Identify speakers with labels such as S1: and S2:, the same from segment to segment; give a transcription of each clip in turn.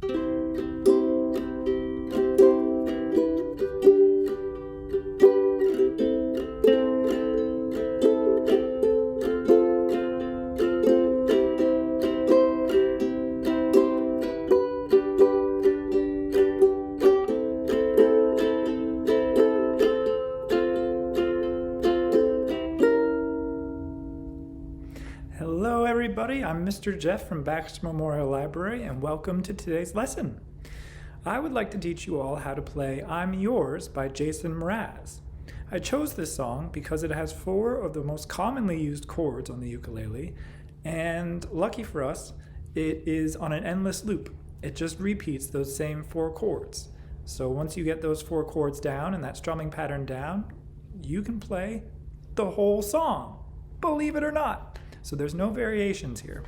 S1: Hello everybody, I'm Mr. Jeff from Baxter Memorial Library and welcome to today's lesson. I would like to teach you all how to play I'm Yours by Jason Mraz. I chose this song because it has 4 of the most commonly used chords on the ukulele, and lucky for us, it is on an endless loop. It just repeats those same 4 chords. So once you get those 4 chords down and that strumming pattern down, you can play the whole song, believe it or not. So there's no variations here.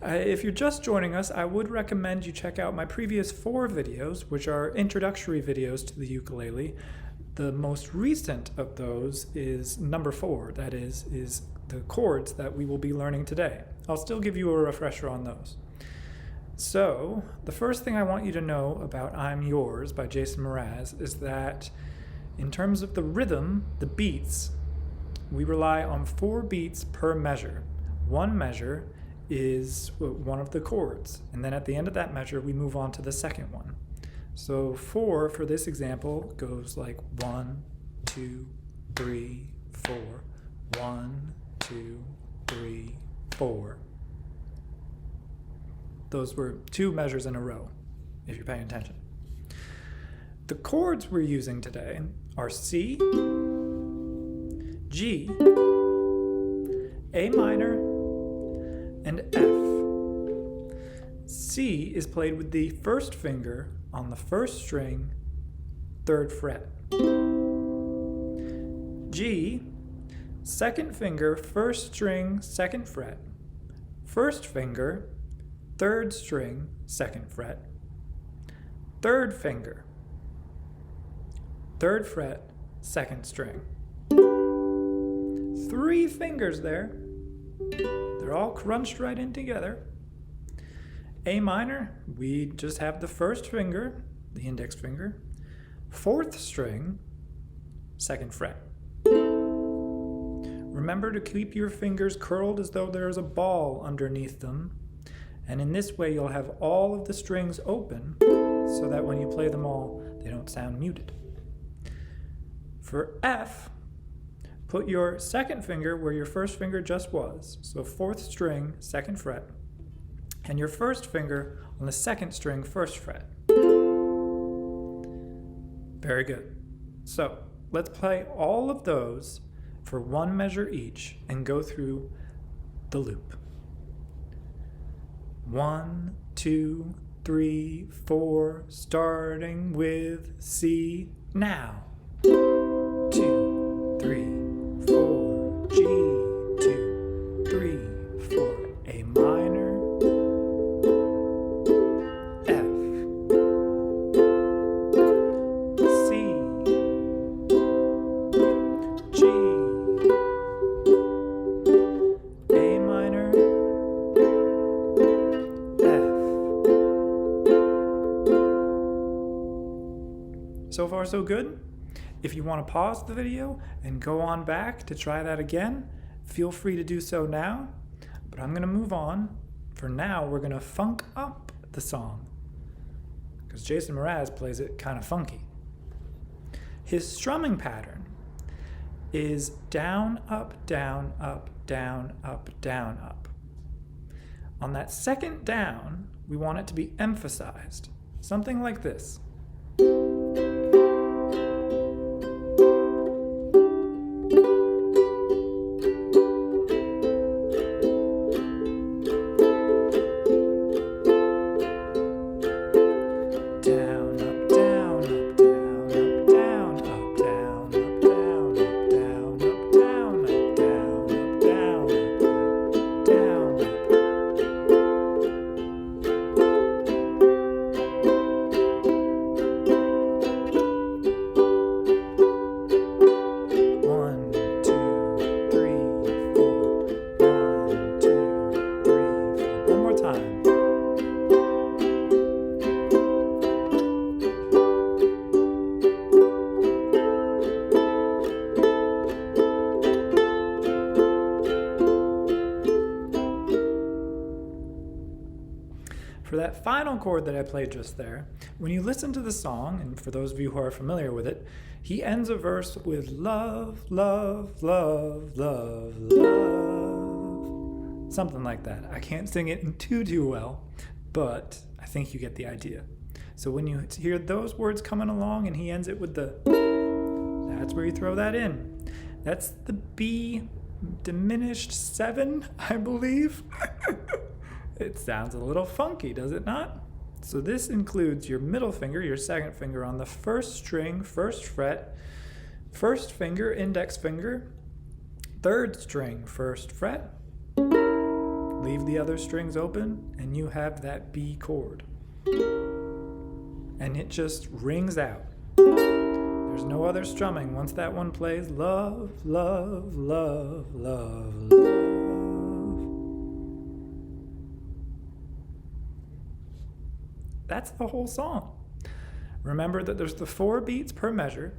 S1: If you're just joining us, I would recommend you check out my previous 4 videos, which are introductory videos to the ukulele. The most recent of those is number 4, that is the chords that we will be learning today. I'll still give you a refresher on those. So the first thing I want you to know about I'm Yours by Jason Mraz is that in terms of the rhythm, the beats, we rely on 4 beats per measure. One measure is one of the chords, and then at the end of that measure we move on to the second one. So 4 for this example goes like 1, 2, 3, 4. 1, 2, 3, 4. Those were 2 measures in a row, if you're paying attention. The chords we're using today are C, G, A minor, and F. C is played with the first finger on the first string, 3rd fret. G, second finger, first string, 2nd fret. First finger, 3rd string, 2nd fret. 3rd finger, 3rd fret, 2nd string. 3 fingers there. They're all crunched right in together. A minor, we just have the first finger, the index finger, 4th string, 2nd fret. Remember to keep your fingers curled as though there's a ball underneath them, and in this way you'll have all of the strings open so that when you play them all, they don't sound muted. For F, put your 2nd finger where your first finger just was, so 4th string, 2nd fret, and your first finger on the 2nd string, 1st fret. Very good. So let's play all of those for 1 measure each and go through the loop. 1, 2, 3, 4, starting with C now. 2, 3, 4, G, 2, 3, 4, A minor, F, C, G, A minor, F. So far so good? If you want to pause the video and go on back to try that again, feel free to do so now, but I'm going to move on. For now, we're going to funk up the song, because Jason Mraz plays it kind of funky. His strumming pattern is down, up, down, up, down, up, down, up. On that second down, we want it to be emphasized, something like this. For that final chord that I played just there, when you listen to the song, and for those of you who are familiar with it, he ends a verse with love, love, love, love, love. Something like that. I can't sing it too well, but I think you get the idea. So when you hear those words coming along and he ends it with the, that's where you throw that in. That's the B diminished 7, I believe. It sounds a little funky, does it not? So this includes your middle finger, your second finger on the first string, first fret, first finger, index finger, third string, first fret. Leave the other strings open and you have that B chord. And it just rings out. There's no other strumming. Once that one plays, love, love, love, love, love. That's the whole song. Remember that there's the 4 beats per measure.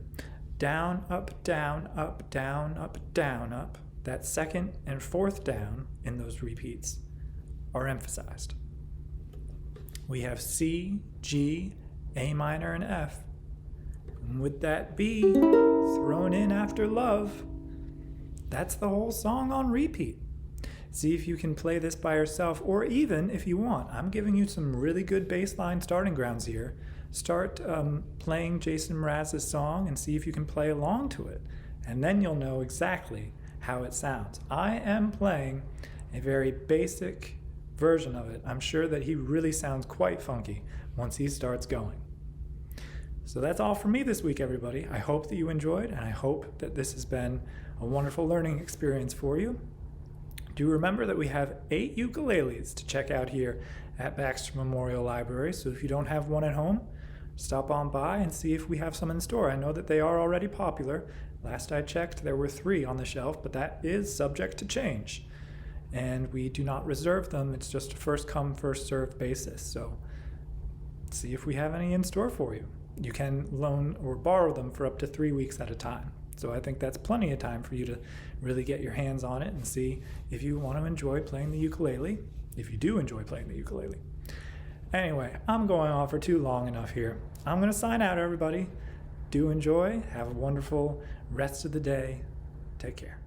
S1: Down, up, down, up, down, up, down, up. That second and fourth down in those repeats are emphasized. We have C, G, A minor, and F. And with that B thrown in after love, that's the whole song on repeat. See if you can play this by yourself, or even if you want. I'm giving you some really good bass line starting grounds here. Start playing Jason Mraz's song and see if you can play along to it. And then you'll know exactly how it sounds. I am playing a very basic version of it. I'm sure that he really sounds quite funky once he starts going. So that's all for me this week, everybody. I hope that you enjoyed, and I hope that this has been a wonderful learning experience for you. Do remember that we have 8 ukuleles to check out here at Baxter Memorial Library, so if you don't have one at home, stop on by and see if we have some in store. I know that they are already popular. Last I checked, there were 3 on the shelf, but that is subject to change. And we do not reserve them. It's just a first come, first served basis. So see if we have any in store for you. You can loan or borrow them for up to 3 weeks at a time. So I think that's plenty of time for you to really get your hands on it and see if you want to enjoy playing the ukulele, if you do enjoy playing the ukulele. Anyway, I'm going on for too long enough here. I'm going to sign out, everybody. Do enjoy. Have a wonderful rest of the day. Take care.